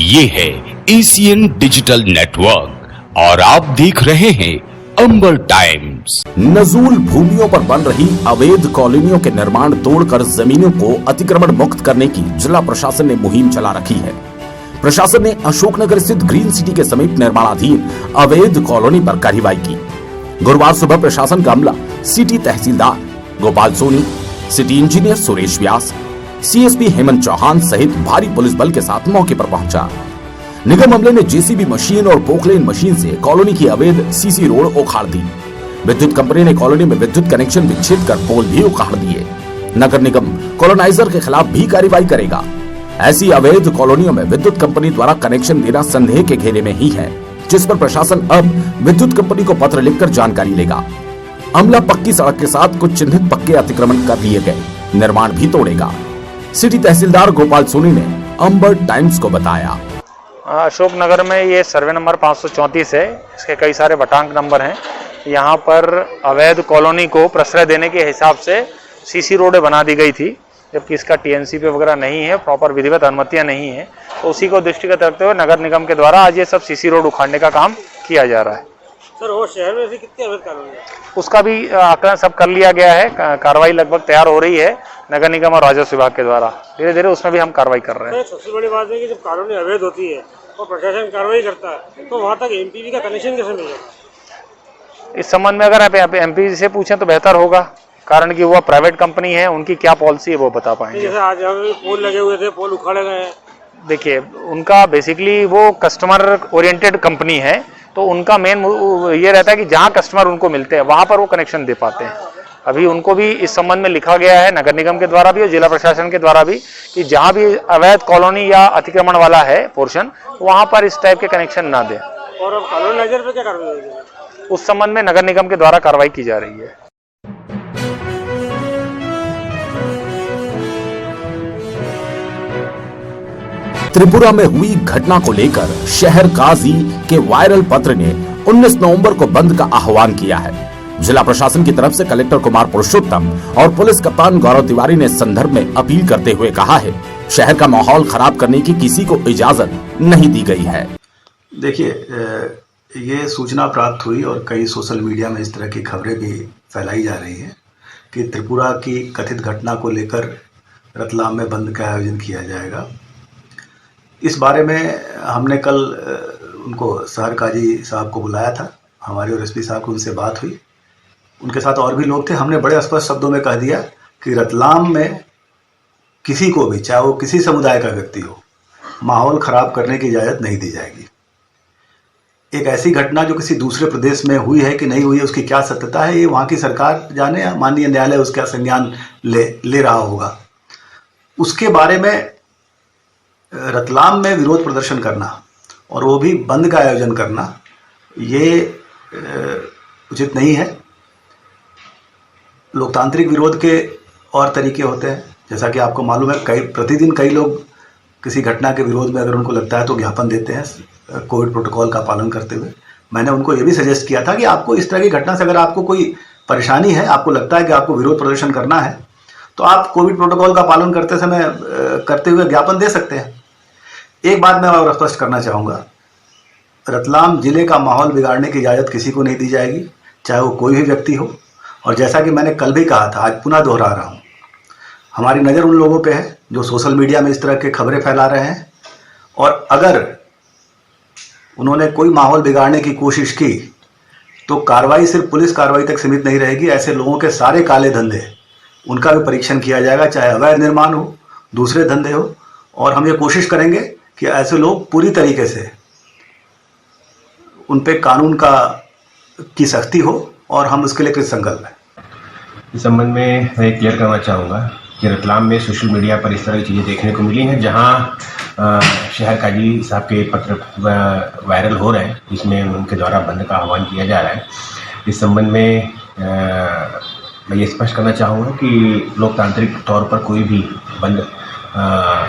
ये है Asian digital network और आप देख रहे हैं अंबर टाइम्स। नजूल भूमियों पर बन रही अवैध कॉलोनियों के निर्माण तोड़कर जमीनों को अतिक्रमण मुक्त करने की जिला प्रशासन ने मुहिम चला रखी है। प्रशासन ने अशोकनगर स्थित ग्रीन सिटी के समीप निर्माणाधीन अवैध कॉलोनी पर कार्रवाई की। गुरुवार सुबह प्रशासन का अमला सिटी तहसीलदार गोपाल सोनी, सिटी इंजीनियर सुरेश व्यास, सीएसपी हेमंत चौहान सहित भारी पुलिस बल के साथ मौके पर पहुंचा। निगम अमले ने जेसीबी मशीन और पोकलेन मशीन से कॉलोनी की अवैध सीसी रोड उखाड़ दी। विद्युत कंपनी ने कॉलोनी में विद्युत कनेक्शन विच्छेद कर पोल भी उखाड़ दिए। नगर निगम कॉलोनाइजर के खिलाफ भी कार्रवाई करेगा। ऐसी अवैध कॉलोनियों में विद्युत कंपनी द्वारा कनेक्शन देना संदेह के घेरे में ही है, जिस पर प्रशासन अब विद्युत कंपनी को पत्र लिखकर जानकारी लेगा। अमला पक्की सड़क के साथ कुछ चिन्हित पक्के अतिक्रमण कर दिए गए निर्माण भी तोड़ेगा। सिटी तहसीलदार गोपाल सोनी ने अंबर टाइम्स को बताया। अशोक नगर में ये सर्वे नंबर 534 है। इसके कई सारे बटांक नंबर हैं। यहाँ पर अवैध कॉलोनी को प्रश्रय देने के हिसाब से सीसी रोडें बना दी गई थी, जबकि इसका टीएनसीपी वगैरह नहीं है, प्रॉपर विधिवत अनुमतियाँ नहीं है। तो उसी को दृष्टिगत रखते हुए नगर निगम के द्वारा आज ये सब सीसी रोड उखाड़ने का काम किया जा रहा है। सर, वो शहर में कितनी अवैध कॉलोनी है? उसका भी आकलन सब कर लिया गया है। कार्रवाई लगभग तैयार हो रही है नगर निगम और राजस्व विभाग के द्वारा। धीरे धीरे उसमें भी हम कार्रवाई कर रहे हैं। सबसे बड़ी बात है कि जब कॉलोनी अवैध होती है और प्रशासन कार्रवाई करता है तो वहाँ तक एमपीवी का कनेक्शन कैसे मिलेगा? इस संबंध में अगर आप एमपी से पूछें तो बेहतर होगा, कारण कि वो प्राइवेट कंपनी है, उनकी क्या पॉलिसी है वो बता पाएंगे। जैसे आज पोल लगे हुए थे, पोल उखाड़े गए हैं। देखिए, उनका बेसिकली वो कस्टमर ओरिएंटेड कंपनी है, तो उनका मेन ये रहता है कि जहाँ कस्टमर उनको मिलते हैं वहाँ पर वो कनेक्शन दे पाते हैं। अभी उनको भी इस संबंध में लिखा गया है नगर निगम के द्वारा भी और जिला प्रशासन के द्वारा भी कि जहाँ भी अवैध कॉलोनी या अतिक्रमण वाला है पोर्शन, वहाँ पर इस टाइप के कनेक्शन ना दें। और अब कॉलोनाइजर पे क्या कार्रवाई होगी? उस संबंध में नगर निगम के द्वारा कार्रवाई की जा रही है। त्रिपुरा में हुई घटना को लेकर शहर काजी के वायरल पत्र ने 19 नवंबर को बंद का आह्वान किया है। जिला प्रशासन की तरफ से कलेक्टर कुमार पुरुषोत्तम और पुलिस कप्तान गौरव तिवारी ने इस संदर्भ में अपील करते हुए कहा है, शहर का माहौल खराब करने की किसी को इजाजत नहीं दी गई है। देखिए, ये सूचना प्राप्त हुई और कई सोशल मीडिया में इस तरह की खबरें भी फैलाई जा रही हैं कि त्रिपुरा की कथित घटना को लेकर रतलाम में बंद का आयोजन किया जाएगा। इस बारे में हमने कल उनको शहर काजी साहब को बुलाया था, हमारे और एसपी साहब को उनसे बात हुई। उनके साथ और भी लोग थे। हमने बड़े स्पष्ट शब्दों में कह दिया कि रतलाम में किसी को भी, चाहे वो किसी समुदाय का व्यक्ति हो, माहौल खराब करने की इजाज़त नहीं दी जाएगी। एक ऐसी घटना जो किसी दूसरे प्रदेश में हुई है कि नहीं हुई है, उसकी क्या सत्यता है, ये वहाँ की सरकार जाने, या माननीय न्यायालय उसका संज्ञान ले रहा होगा। उसके बारे में रतलाम में विरोध प्रदर्शन करना और वो भी बंद का आयोजन करना, ये उचित नहीं है। लोकतांत्रिक विरोध के और तरीके होते हैं, जैसा कि आपको मालूम है। प्रतिदिन कई लोग किसी घटना के विरोध में अगर उनको लगता है तो ज्ञापन देते हैं कोविड प्रोटोकॉल का पालन करते हुए। मैंने उनको ये भी सजेस्ट किया था कि आपको इस तरह की घटना से अगर आपको कोई परेशानी है, आपको लगता है कि आपको विरोध प्रदर्शन करना है, तो आप कोविड प्रोटोकॉल का पालन करते हुए ज्ञापन दे सकते हैं। एक बात मैं और स्पष्ट करना चाहूँगा, रतलाम जिले का माहौल बिगाड़ने की इजाज़त किसी को नहीं दी जाएगी, चाहे वो कोई भी व्यक्ति हो। और जैसा कि मैंने कल भी कहा था, आज पुनः दोहरा रहा हूँ, हमारी नज़र उन लोगों पे है जो सोशल मीडिया में इस तरह के खबरें फैला रहे हैं। और अगर उन्होंने कोई माहौल बिगाड़ने की कोशिश की तो कार्रवाई सिर्फ पुलिस कार्रवाई तक सीमित नहीं रहेगी। ऐसे लोगों के सारे काले धंधे, उनका भी परीक्षण किया जाएगा, चाहे अवैध निर्माण हो, दूसरे धंधे हो। और हम ये कोशिश करेंगे कि ऐसे लोग पूरी तरीके से उन पे कानून की सख्ती हो और हम उसके लिए कृत संकल्प हैं। इस संबंध में मैं क्लियर करना चाहूँगा कि रतलाम में सोशल मीडिया पर इस तरह की चीज़ें देखने को मिली हैं, जहाँ शहर काजी साहब के पत्र वायरल हो रहे हैं, जिसमें उनके द्वारा बंद का आह्वान किया जा रहा है। इस संबंध में मैं ये स्पष्ट करना चाहूँगा कि लोकतांत्रिक तौर पर कोई भी बंद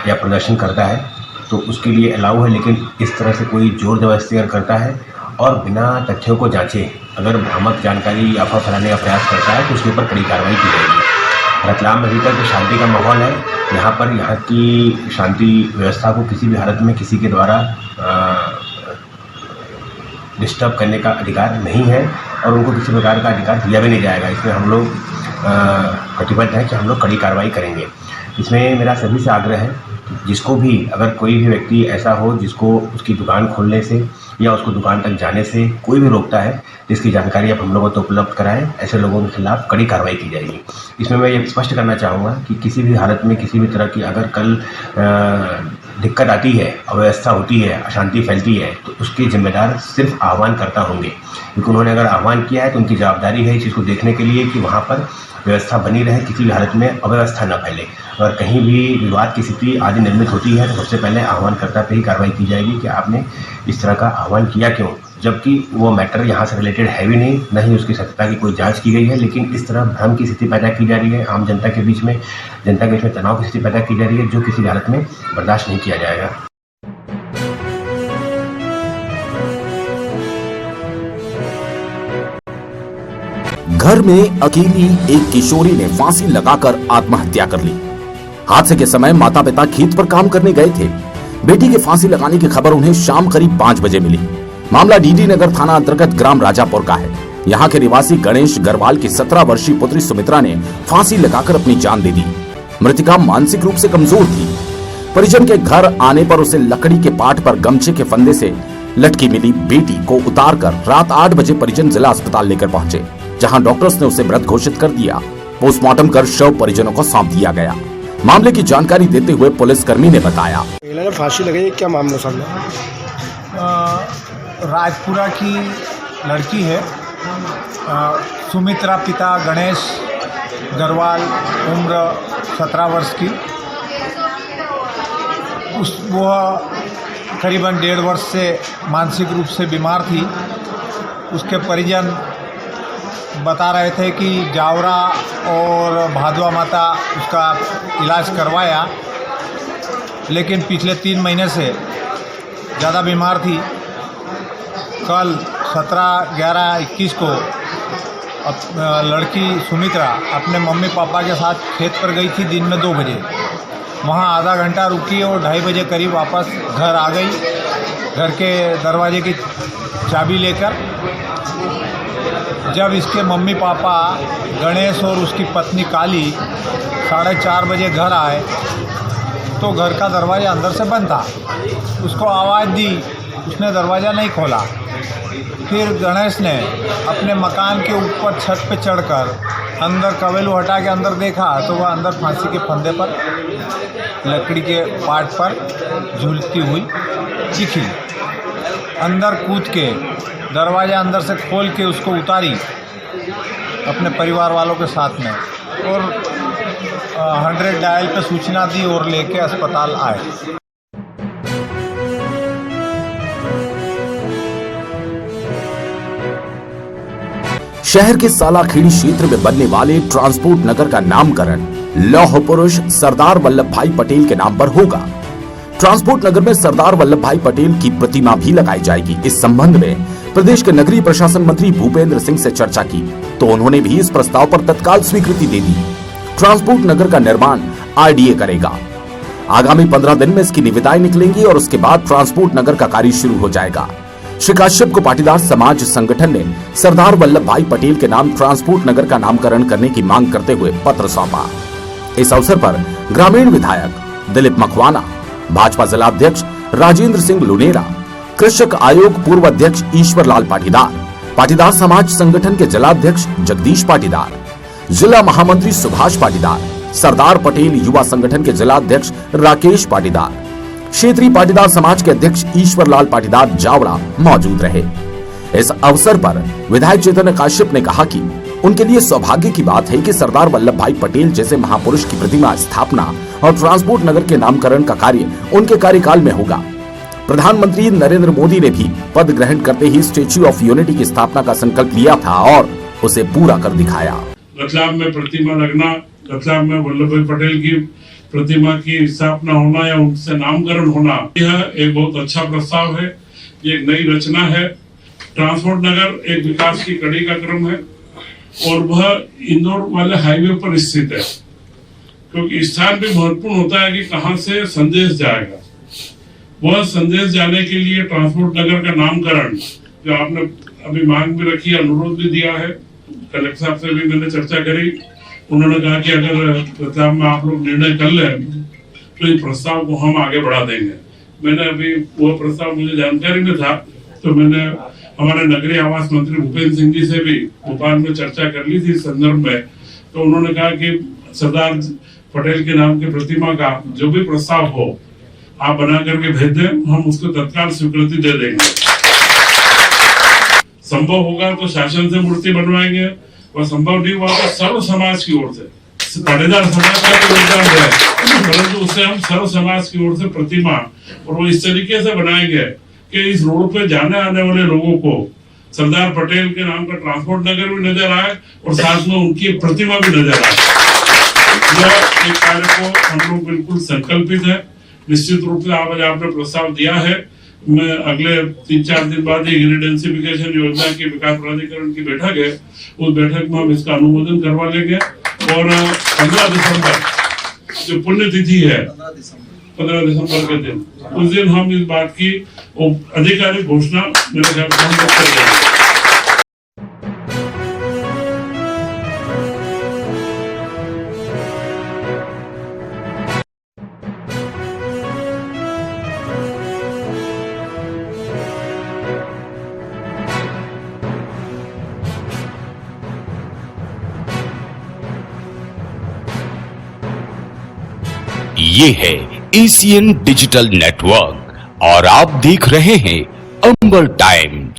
या प्रदर्शन करता है तो उसके लिए अलाउ है, लेकिन इस तरह से कोई जोर जबरदस्ती अगर करता है और बिना तथ्यों को जांचे अगर भ्रामक जानकारी अफवाह फैलाने का प्रयास करता है तो उसके ऊपर कड़ी कार्रवाई की जाएगी। रतलाम में अभी तक शांति का माहौल है। यहाँ पर यहाँ की शांति व्यवस्था को किसी भी हालत में किसी के द्वारा डिस्टर्ब करने का अधिकार नहीं है और उनको किसी प्रकार का अधिकार दिया भी नहीं जाएगा। इसमें हम लोग कटिबद्ध हैं कि हम लोग कड़ी कार्रवाई करेंगे। इसमें मेरा सभी से आग्रह है, जिसको भी अगर कोई भी व्यक्ति ऐसा हो जिसको उसकी दुकान खोलने से या उसको दुकान तक जाने से कोई भी रोकता है, जिसकी जानकारी आप हम लोगों को उपलब्ध कराएं, ऐसे लोगों के खिलाफ कड़ी कार्रवाई की जाएगी। इसमें मैं ये स्पष्ट करना चाहूँगा कि किसी भी हालत में किसी भी तरह की अगर कल दिक्कत आती है, अव्यवस्था होती है, अशांति फैलती है, तो उसके जिम्मेदार सिर्फ आह्वानकर्ता होंगे, क्योंकि उन्होंने अगर आह्वान किया है तो उनकी जवाबदारी है इस चीज़ को देखने के लिए कि वहाँ पर व्यवस्था बनी रहे, किसी भी हालत में अव्यवस्था न फैले। अगर कहीं भी विवाद की स्थिति आदि निर्मित होती है तो सबसे पहले आह्वानकर्ता पे ही कार्रवाई की जाएगी कि आपने इस तरह का आह्वान किया क्यों, जबकि वो मैटर यहाँ से रिलेटेड है भी नहीं, न ही उसकी सत्यता की कोई जांच की गई है, लेकिन इस तरह भ्रम की स्थिति पैदा की जा रही है, आम जनता के बीच में तनाव की स्थिति पैदा की जा रही है, जो किसी हालत में बर्दाश्त नहीं किया जाएगा। घर में अकेली एक किशोरी ने फांसी लगाकर आत्महत्या कर ली। हादसे के समय माता पिता खेत पर काम करने गए थे। बेटी के फांसी लगाने की खबर उन्हें शाम करीब 5 बजे मिली। मामला डीडी नगर थाना अंतर्गत ग्राम राजापुर का है। यहाँ के निवासी गणेश गरवाल की 17 वर्षीय पुत्री सुमित्रा ने फांसी लगाकर अपनी जान दे दी। मृतका मानसिक रूप से कमजोर थी। परिजन के घर आने पर उसे लकड़ी के पाट पर गमछे के फंदे से लटकी मिली बेटी को उतारकर रात 8 बजे परिजन जिला अस्पताल लेकर पहुंचे, जहां डॉक्टर्स ने उसे मृत घोषित कर दिया। पोस्टमार्टम कर शव परिजनों को सौंप दिया गया। मामले की जानकारी देते हुए पुलिसकर्मी ने बताया, इन्होंने फांसी लगाई, क्या मामला सामने? राजपुरा की लड़की है सुमित्रा, पिता गणेश गरवाल, उम्र 17 वर्ष की। वह करीबन 1.5 वर्ष से मानसिक रूप से बीमार थी। उसके परिजन बता रहे थे कि जावरा और भादवा माता उसका इलाज करवाया, लेकिन पिछले 3 महीने से ज़्यादा बीमार थी। कल 17/11/21 को लड़की सुमित्रा अपने मम्मी पापा के साथ खेत पर गई थी दिन में 2 बजे। वहाँ आधा घंटा रुकी और 2:30 बजे करीब वापस घर आ गई, घर के दरवाजे की चाबी लेकर। जब इसके मम्मी पापा गणेश और उसकी पत्नी काली 4:30 बजे घर आए तो घर का दरवाज़ा अंदर से बंद था। उसको आवाज़ दी, उसने दरवाज़ा नहीं खोला। फिर गणेश ने अपने मकान के ऊपर छत पे चढ़कर अंदर कवेलू हटा के अंदर देखा तो वह अंदर फांसी के फंदे पर लकड़ी के पाट पर झूलती हुई दिखी। अंदर कूद के दरवाज़ा अंदर से खोल के उसको उतारी अपने परिवार वालों के साथ में और 100 डायल पे सूचना दी और लेके अस्पताल आए। शहर के सालाखेड़ी क्षेत्र में बनने वाले ट्रांसपोर्ट नगर का नामकरण लौह पुरुष सरदार वल्लभ भाई पटेल के नाम पर होगा। ट्रांसपोर्ट नगर में सरदार वल्लभ भाई पटेल की प्रतिमा भी लगाई जाएगी। इस संबंध में प्रदेश के नगरीय प्रशासन मंत्री भूपेंद्र सिंह से चर्चा की तो उन्होंने भी इस प्रस्ताव पर तत्काल स्वीकृति दे दी। ट्रांसपोर्ट नगर का निर्माण आरडीए करेगा। आगामी 15 दिन में इसकी निविदाएं निकलेंगी और उसके बाद ट्रांसपोर्ट नगर का कार्य शुरू हो जाएगा। श्री काश्यप को पाटीदार समाज संगठन ने सरदार वल्लभ भाई पटेल के नाम ट्रांसपोर्ट नगर का नामकरण करने की मांग करते हुए पत्र सौंपा। इस अवसर पर ग्रामीण विधायक दिलीप मखवाना, भाजपा जिला अध्यक्ष राजेंद्र सिंह लुनेरा, कृषक आयोग पूर्व अध्यक्ष ईश्वर लाल पाटीदार, पाटीदार समाज संगठन के जिलाध्यक्ष जगदीश पाटीदार, जिला महामंत्री सुभाष पाटीदार, सरदार पटेल युवा संगठन के जिलाध्यक्ष राकेश पाटीदार, क्षेत्रीय पाटीदार समाज के अध्यक्ष ईश्वर लाल पाटीदार जावरा मौजूद रहे। इस अवसर पर विधायक चैतन्य काश्यप ने कहा कि उनके लिए सौभाग्य की बात है कि सरदार वल्लभ भाई पटेल जैसे महापुरुष की प्रतिमा स्थापना और ट्रांसपोर्ट नगर के नामकरण का कार्य उनके कार्यकाल में होगा। प्रधानमंत्री नरेंद्र मोदी ने भी पद ग्रहण करते ही स्टेच्यू ऑफ यूनिटी की स्थापना का संकल्प लिया था और उसे पूरा कर दिखाया। रतलाम में प्रतिमा लगना, रतलाम में वल्लभ भाई पटेल की प्रतिमा की स्थापना होना या उनसे नामकरण होना, यह एक बहुत अच्छा प्रस्ताव है। ये एक नई रचना है। ट्रांसपोर्ट नगर एक विकास की कड़ी का क्रम है और वह इंदौर वाले हाईवे पर स्थित है। क्योंकि स्थान भी महत्वपूर्ण होता है कि कहाँ से संदेश जाएगा। वह संदेश जाने के लिए ट्रांसपोर्ट नगर का नामकरण जो आपने अभी मांग भी रखी, अनुरोध भी दिया है, कलेक्टर साहब से भी मैंने चर्चा करी। उन्होंने कहा कि अगर रतलाम में आप लोग निर्णय कर लें तो इस प्रस्ताव को हम आगे बढ़ा देंगे। मैंने अभी वो प्रस्ताव मुझे जानकारी में था, तो मैंने हमारे नगरीय आवास मंत्री भूपेंद्र सिंह जी से भी भोपाल में चर्चा कर ली थी इस संदर्भ में। तो उन्होंने कहा कि सरदार पटेल के नाम की प्रतिमा का जो भी प्रस्ताव हो आप बना करके भेज दें, हम उसको तत्काल स्वीकृति दे देंगे। संभव होगा तो शासन से मूर्ति बनवाएंगे, और संभव नहीं हुआ तो सर्व समाज की ओर से, पाटीदार समाज का तो योगदान है, परंतु उससे हम सर्व समाज की ओर से प्रतिमा, और वो इस तरीके से बनाएंगे कि इस रोड पे जाने आने वाले लोगों को सरदार पटेल के नाम का ट्रांसपोर्ट नगर भी नजर आए और साथ में उनकी प्रतिमा भी नजर आए। यह एक कार्य को हम लोग बिल्कुल संकल्पित है। निश्चित रूप से आज आपने प्रस्ताव दिया है, मैं अगले 3-4 दिन बाद ही डेंसिफिकेशन योजना की विकास प्राधिकरण की बैठक है, उस बैठक में हम इसका अनुमोदन करवा लेंगे। और 15 दिसंबर जो पुण्यतिथि है, 15 दिसंबर के दिन, उस दिन हम इस बात की आधिकारिक घोषणा मेरे ख्याल से हम लोग कर देंगे। ये है एशियन डिजिटल नेटवर्क और आप देख रहे हैं अंबर टाइम्स।